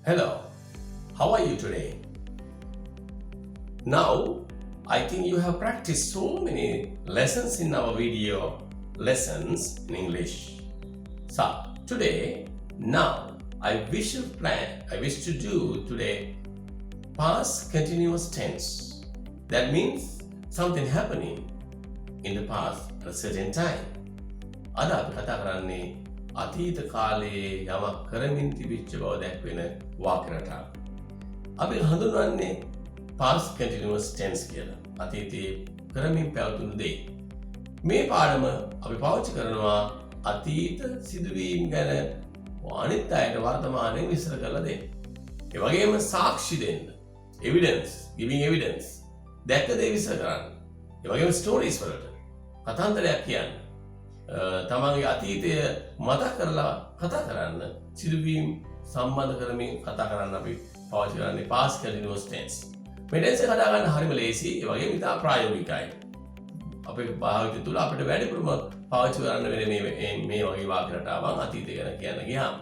Hello, how are you today? Now, I think you have practiced so many lessons in our video lessons in English. So, today, now, I wish to do today past continuous tense. That means something happening in the past at a certain time. අද අපි කතා කරන්නේ අතීත කාලයේ යමක් කරමින් තිබිච්ච බව දැක්වෙන වාක්‍ය රටාවක්. අපි හඳුන්වන්නේ past continuous tense කියලා. අතීතයේ කරමින් පැවතුණු දේ. මේ පාඩම අපි පාවිච්චි කරනවා අතීත සිදුවීම් ගැන අනිත් අයට වර්තමානයේ විස්තර කරලා දෙන්න. ඒ වගේම සාක්ෂි දෙන්න. evidence, giving evidence. දැක්ක දේ විස්තර කරන්න. ඒ වගේම stories වලට කතාන්තරයක් කියන්න. තමන්ගේ අතීතය මතක් කරලා කතා කරන්න සිදුවීම් සම්බන්ධ කරමින් කතා කරන්න අපි පාවිච්චි කරන්නේ past continuous tense. මේ tense එක හදා ගන්න හරිම ලේසි. ඒ වගේම ඉතා ප්‍රායෝගිකයි. අපේ භාවිතය තුළ අපිට වැඩිපුරම පාවිච්චි කරන්න වෙන්නේ මේ වගේ වාක්‍ය රටාවක් අතීතය ගැන කියන්න ගියාම.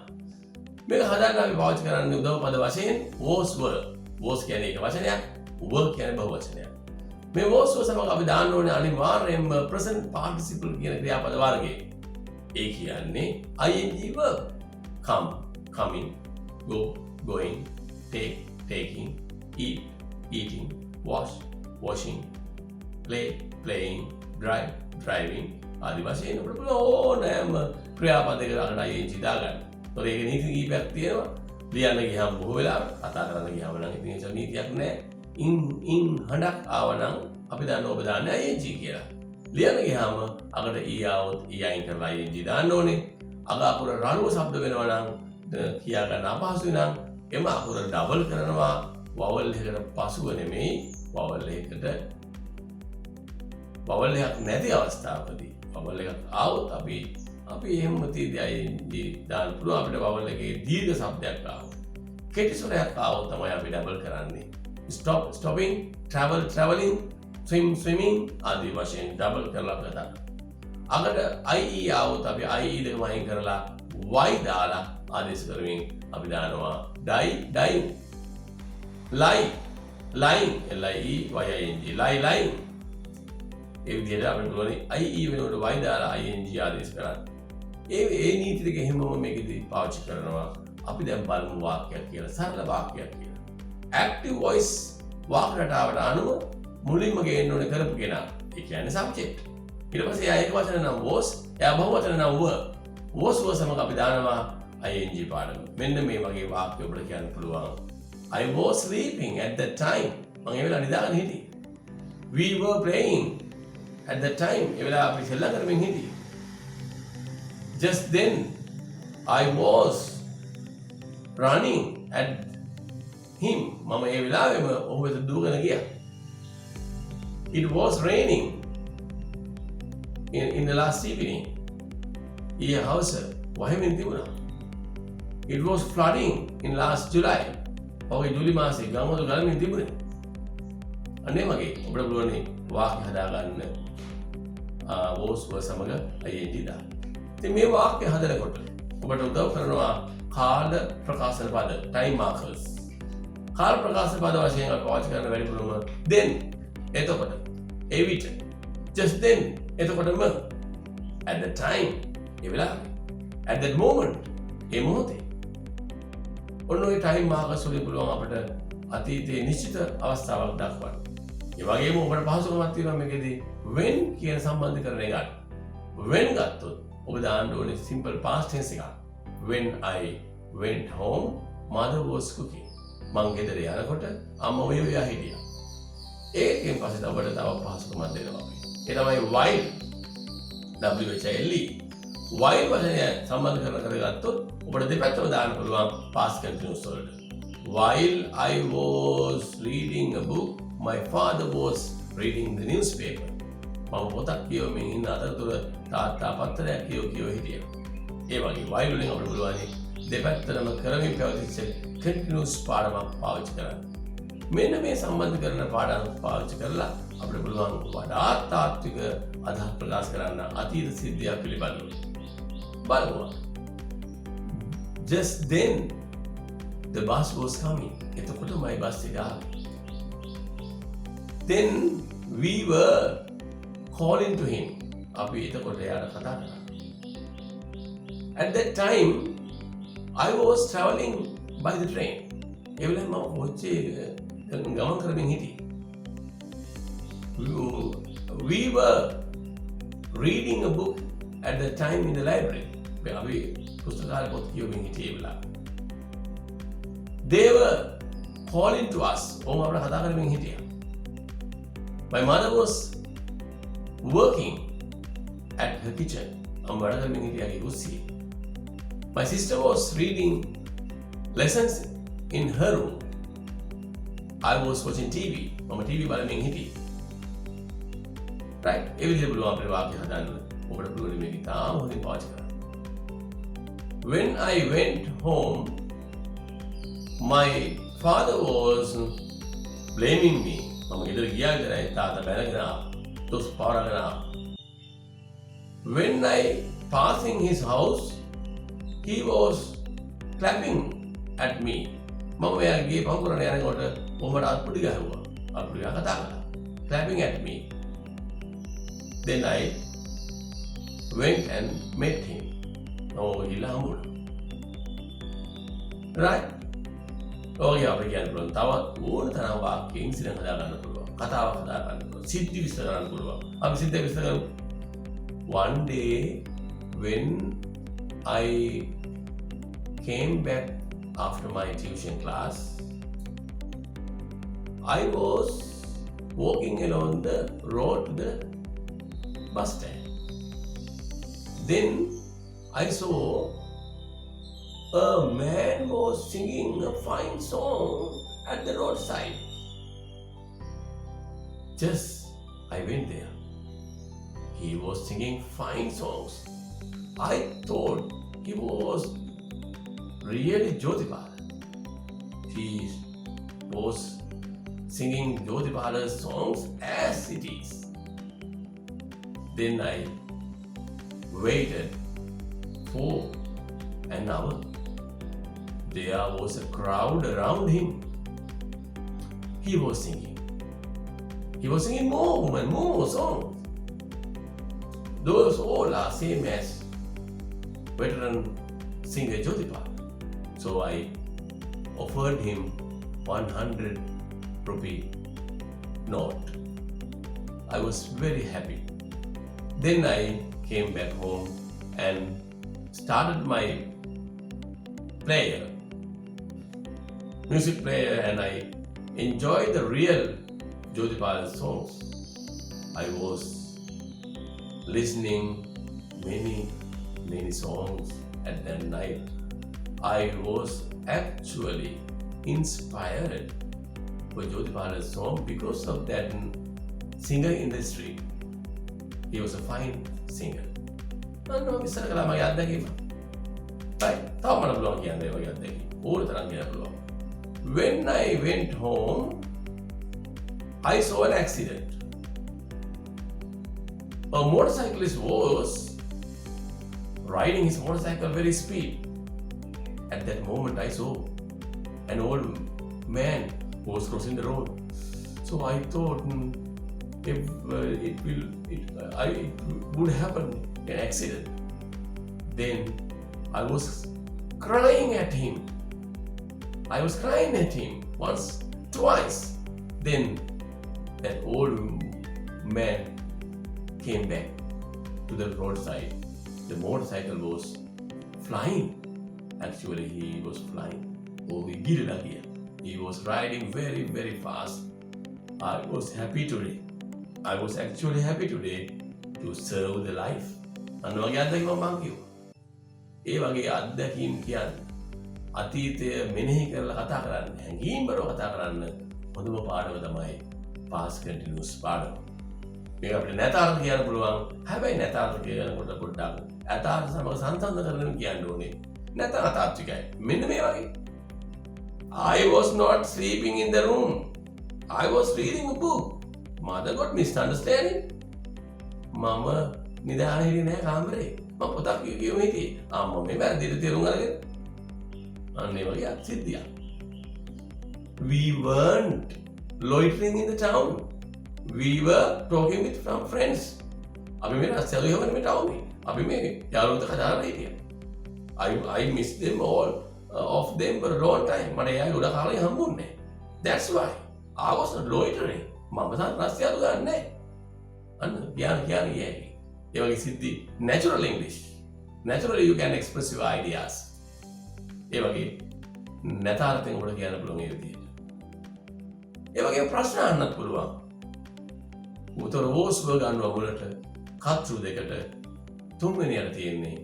මේක හදන්න අපි පාවිච්චි කරන්නේ උදව් පද වශයෙන් was were. was කියන්නේ එක වචනයක්, were කියන්නේ බහු වචනයක්. මේ was වල සමග අපි දාන්න ඕනේ අනිවාර්යයෙන්ම present participle කියන ක්‍රියාපද වර්ගය. ඒ කියන්නේ ing verb. come, coming, go, going, take, taking, eat, eating, wash, washing, play, playing, drive, driving ආදී වශයෙන් අපිට පුළුවන් ඕනෑම ක්‍රියාපදයකට අකට ing දාගන්න. ඒතකොට ඒක නීති කීපයක් තියෙනවා. ලියන්න ගියාම බොහෝ වෙලාවට කතා කරන්න ගියාම නම් ඉතින් ඒක නීතියක් නෑ. in හඬක් ආවනම් අපි දන්න ඔබ දාන්නේ ing කියලා. ලියන්න ගියාම අකට e આવොත් e අයින් කරලා ing දාන්න ඕනේ. අග අකුර රළුව શબ્ද වෙනවා නම් කියා ගන්න අපහසුයි නම් එම අකුර ඩබල් කරනවා vowel එකකට පසුව නෙමෙයි vowel එකකට vowel එකක් නැති අවස්ථාවකදී vowel එකක් આવොත් අපි එහෙම තියදී ing දාන්න පුළුවන්. අපිට vowel එකේ දීර්ඝ શબ્දයක් ආවොත් කෙටි ස්වරයක් ආවොත් තමයි අපි ඩබල් කරන්නේ. stop, stopping, travel, traveling, swim, swimming ආදී වශයෙන් ඩබල් කරලා කතා. අකට IE આવොත් අපි IE දෙක වයින් කරලා y දාලා ආදේශ කරමින් අපි දානවා die, dying, lie, lying, lying, lie, lying. ඒ විදිහට අපිට පුළුවන් IE වෙනකොට y දාලා ing ආදේශ කරන්න. ඒ නීති දෙක හැමෝම මේකෙදි පාවිච්චි කරනවා. අපි දැන් බලමු වාක්‍යයක් කියලා, සරල වාක්‍යයක් කියලා. active voice වාක්‍ය රටාවට අනුව මුලින්ම ගේන්න ඕනේ කරපු කෙනා. ඒ කියන්නේ subject. ඊට පස්සේ එයා එක වචන නම් was, එයා බහු වචන නම් were. was වල සමග අපි දානවා ing පාඩම. මෙන්න මේ වගේ වාක්‍ය ඔබට කියන්න පුළුවන්. I was sleeping at that time. මම ඒ වෙලාව නිදාගෙන හිටියේ. We were playing at that time. ඒ වෙලාව අපි සෙල්ලම් කරමින් හිටියේ. Just then I was running at him. මම ඒ වෙලාවෙම ඔහු වෙත දුවගෙන ගියා. It was raining in the last evening. ඊයේ හවස වහිමින් තිබුණා. It was flooding in last July. ඔහු ජූලි මාසයේ ගමවල ගලමින් තිබුණේ. අනේ මගේ ඔබට පුළුවන් වාක්‍ය හදාගන්න was වල සමග ing දාන්න. ඉතින් මේ වාක්‍ය හදනකොට ඔබට උදව් කරනවා කාල ප්‍රකාශන පද time markers. කාල ප්‍රකාශන පද වශයෙන් අපි පාවිච්චි කරන වැඩිපුරම then එතකොට එවිට just then එතකොටම at the time ඒ වෙලාවේ at that moment ඒ මොහොතේ ඔන්න ඔය time markers වලින් පුළුවන් අපිට අතීතයේ නිශ්චිත අවස්ථාවක් දක්වන්න. ඒ වගේම ඔබට පහසුකමක් තියෙනවා මේකෙදී when කියන සම්බන්ධීකරණය ගන්න. when ගත්තොත් ඔබ දාන්න ඕනේ simple past tense එකක්. When I went home, mother was cooking. මං ගෙදර යනකොට අම්මා ඔයා හිටියා. ඒකෙන් පස්සේ ඔබට තව පහසුකමක් දෙනවා අපි. ඒ තමයි while. WHILE. while වචනය සම්බන්ධ කරගත්තොත් ඔබට දෙපැත්තම දාන්න පුළුවන් past continuous වලට. While I was reading a book, my father was reading the newspaper. මම පොතක් කියවමින් ඉන්න අතරතුර තාත්තා පත්තරයක් කියව හිටියා. ඒ වගේ while වලින් අපිට පුළුවන් දෙපැත්තටම කරමින් පැවතිච්ච continuous පාඩමක් පාවිච්චි කරන්න. මෙන්න මේ සම්බන්ධ කරන පාඩම් පාවිච්චි කරලා අපිට පුළුවන් වඩාත් තාත්වික අදහස් ප්‍රකාශ කරන්න අතීත සිද්ධියක් පිළිබඳව. බලමු. Just then the bus was coming. එතකොට my bus එක ආවේ. Then we were calling to him. අපි එතකොට එයාට කතා කරා. At that time, I was traveling by the train. ඒ වෙලාවේ මම කොච්චේ ගමන් කරමින් හිටියේ. We were reading a book at the time in the library. අපි පුස්තකාලේ පොත් කියවමින් හිටියේ ඒ වෙලාවේ. They were calling to us. ඔවුන් අපට කතා කරමින් හිටියා. My mother was working at her kitchen. අම්ම වැඩ කරමින් හිටියාගේ කුස්සියේ. My sister was reading lessons in her room. I was watching TV. මම TV බලමින් හිටියේ. Right? ඒ විදිහට පුළුවන් අපේ වාක්‍ය හදන්න. ඔබට පුළුවන් මේක තාම හොඳින් පාවිච්චි කරන්න. When I went home, my father was blaming me. මම ගෙදර ගියා විතරයි තාත්තා බැනගෙන ආවා. දොස් පාරගෙන ආවා. When I passing his house, he was clapping at me. මම එයාගේ පහුරන යනකොට මොහොමඩ අත්පුඩි ගහුවා. අත්පුඩි ගහ කතා කළා. Clapping at me. Then I went and met him. ගිහලා හම්බුණා. Right? ඔය අපි කියන්න පුළුවන් තවත් ඕන තරම් වාක්‍ය ඉන්සිඩන්ට් හදා ගන්න පුළුවන්. කතාවක් හදා ගන්න පුළුවන්. සිද්ධි විස්තර කරන්න පුළුවන්. අපි සිද්ධි විස්තර කරමු. One day when I came back after my tuition class, I was walking along the road to the bus stand. Then I saw a man was singing a fine song at the roadside. Just I went there. He was singing fine songs. I thought he was really Jyotipala. He was singing Jyotipala's songs as it is. Then I waited for an hour. There was a crowd around him. He was singing. He was singing more and more songs. Those all are same as veteran singer Jyotipala. So I offered him 100 rupee note. I was very happy. Then I came back home and started my music player, and I enjoyed the real Jyotipala songs. I was listening many songs at that night. I was actually inspired for Jyotipala's song because of that singer in the street. He was a fine singer. No, Mr. Kalama Yadagima. Right, when I went home, I saw an accident. A motorcyclist was riding his motorcycle very speed. At that moment, I saw an old man who was crossing the road. So I thought, if it would happen an accident. Then I was crying at him. Once, twice. Then that old man came back to the roadside. The motorcycle was flying. Actually, he was flying. He was riding very fast. I was happy today. I was actually happy today to serve the life. අන්න වගේ අත්දැකීමක් මම කිව්වා. ඒ වගේ අත්දැකීම් කියන්නේ අතීතය මෙනෙහි කරලා කතා කරන්න, හැඟීම්වලව කතා කරන්න හොඳම පාඩම තමයි past continuous පාඩම. මේක අපිට නැතාර්ථ කියන්න පුළුවන්. හැබැයි නැතාර්ථ කියනකොට පොඩ්ඩක් අතාර්ථ සමග සංසන්දනය කරගෙන කියන්න ඕනේ. නැත්නම් අතාර්ථිකයි. මෙන්න මේ වගේ. I was not sleeping in the room. I was reading a book. Mother got misunderstanding. මම නිදාගෙන හිටියේ නෑ කාමරේ. මම පොතක් කියවමින් හිටියේ. අම්මා මේ වැරදිට තේරුම් අරගෙන. අන්න ඒ වගේ සිද්ධියක්. We weren't loitering in the town. We were talking with some friends. අපි මේ රස්තියාදු යවන්නේ මේ ටවුන් එකේ. අපි මේ යාළුවෝ කතා කරලා හිටියා. I miss them all of them for a long time. මට එයා ගොඩ කාලෙ හම්බුන්නේ. That's why I was not loitering. මම රස්තියාදු ගන්න නැහැ. අන්න කියන්නේ. ඒ වගේ සිද්ධි natural English. Naturally you can express your ideas. ඒ වගේ නැතාර්ථයෙන් ඔබට කියන්න පුළුවන් ඒ විදිහට. ඒ වගේ ප්‍රශ්න අහන්නත් පුළුවන්. උතර වෝස් වර්ග අනුව මුලට කත්රු දෙකට තුන්වෙනියට තියෙන්නේ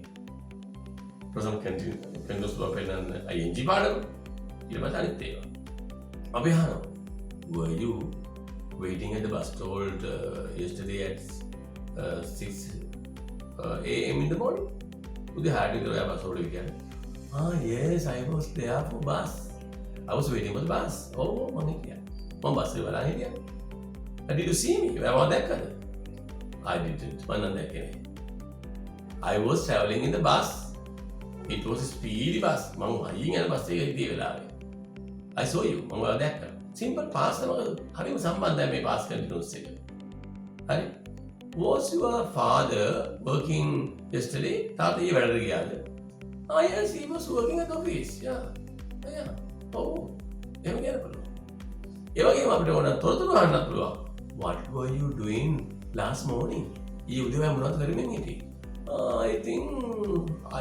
present continuous verb පෙන්නන්න ing පාඩම. ඊට පස්සේ අනිත් ඒවා. අපි අහනවා were you waiting at the bus stop yesterday at 6 a.m. in the morning? උදේ 6ට විතර බස් වලට ගියා. Yes, I was there for bus. I was waiting for the bus. Oh, මම හිටියා. මම බස් එක බලන් හිටියා. Did you see me? මම දැක්කද? I didn't. මම දැක්කේ නෑ. I was traveling in the bus. It was a speedy bus. මම අයින් යන බස් එකේ හිටිය වෙලාවේ. I saw you. මම ඔයාව දැක්කා. Simple past එක හරිම සම්බන්ධයි මේ past continuous එක. හරි? Was your father working yesterday? තාත්තා ඊයේ වැඩට ගියාද? Yes, he was working at the office. Yeah. Oh, එහෙම කියන්න පුළුවන්. ඒ වගේම අපිට ඕන තොරතුරු අහන්නත් පුළුවන්. What were you doing last morning? ඊයේ උදේ මොනවද කරමින් හිටියේ? I think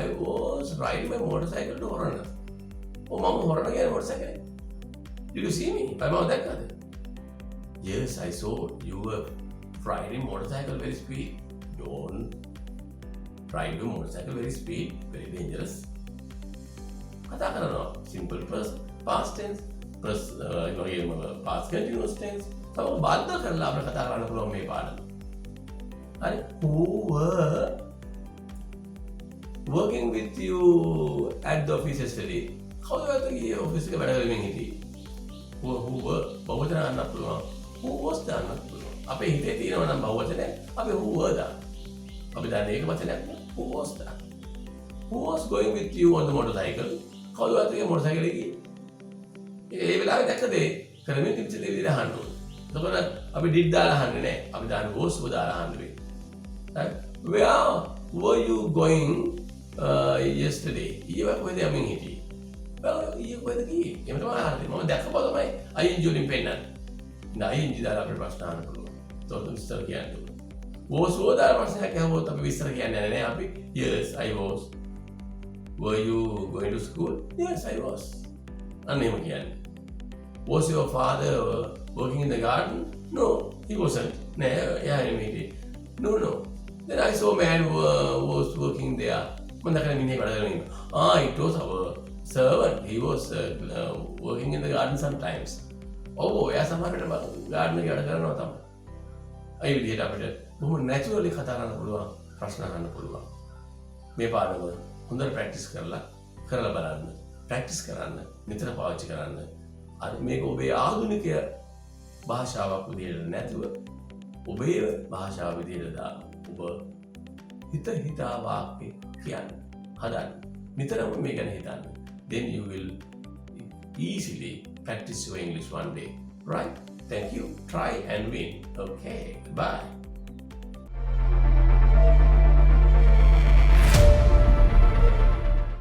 I was riding my motorcycle to Horana. Oh, මම Horana ගියා motorcycle. Did you see me? මම දැක්කද? Yes, I saw you were riding motorcycle very speed. Don't ride your motorcycle very speed, very dangerous. කතා කරනවා simple past tense, past continuous tense. තව බද්ධ කරලා අපිට කතා කරන්න පුළුවන් මේ පාඩම. හරි? Who were working with you at the office yesterday? කවුද ගියේ ඔෆිස් එකේ වැඩ කරමින් හිටියේ? Who were බහුවචන ගන්න පුළුවන්. Who was දාන්න පුළුවන්. අපේ හිතේ තියෙනවා නම් බහුවචනය අපි who were දාන්න. අපි දන්නේ ඒක වචනයක් නේ. Who was that? Who was going with you on the motorcycle? කවුද ඔයාගේ මොටරසයිකල් එකේ ගියේ? ඒ වෙලාවේ දැක්කද කරමින් තිබිච්ච දේ විදිහට අහන්න ඕනේ. එතකොට අපි did දාලා අහන්නේ නැහැ. අපි දාන්නේ was දාලා අහන්න වෙන්නේ. Right? Where were you going yesterday? ඊයේ කොහෙද යමින් හිටියේ? ඊයේ කොහෙද ගියේ? එහෙම තමයි අහන්නේ. මම දැක්කපුවා තමයි ing වලින් පෙන්නන්නේ. ing දාලා අපිට ප්‍රශ්න අහන්න පුළුවන්. ඒතකොට විස්තර කියන්න ඕනේ. was දාලා ප්‍රශ්නයක් අහුවොත් අපි විස්තර කියන්නේ නැහැ. අපි yes I was. Were you going to school? Yes I was. අන්න එහෙම කියන්නේ. Was your father working in the garden? No, he wasn't. නෑ, එයා නෙමෙයි. No. Then I saw a man who was working there. මම දැක්කම මිනිහෙක් වැඩ කරමින් ඉන්නවා. It was our servant. He was working in the garden sometimes. එයා සමහරවිට garden එකේ වැඩ කරනවා තමයි. ඒ විදිහට අපිට බොහොම naturally කතා කරන්න පුළුවන්, ප්‍රශ්න අහන්න පුළුවන්. මේ පාඩම හොඳට ප්‍රැක්ටිස් කරලා බලන්න. ප්‍රැක්ටිස් කරන්න, නිතර පාවිච්චි කරන්න. අර මේක ඔබේ ආධුනික භාෂාවක් විදිහට නැතුව ඔබේ භාෂාව විදිහට දාන්න. ඔබ හිතා වාක්‍ය කියන්න. හදන්න. නිතරම මේ ගැන හිතන්න. Then you will easily practice your English one day. Right? Thank you. Try and win. Okay. Bye.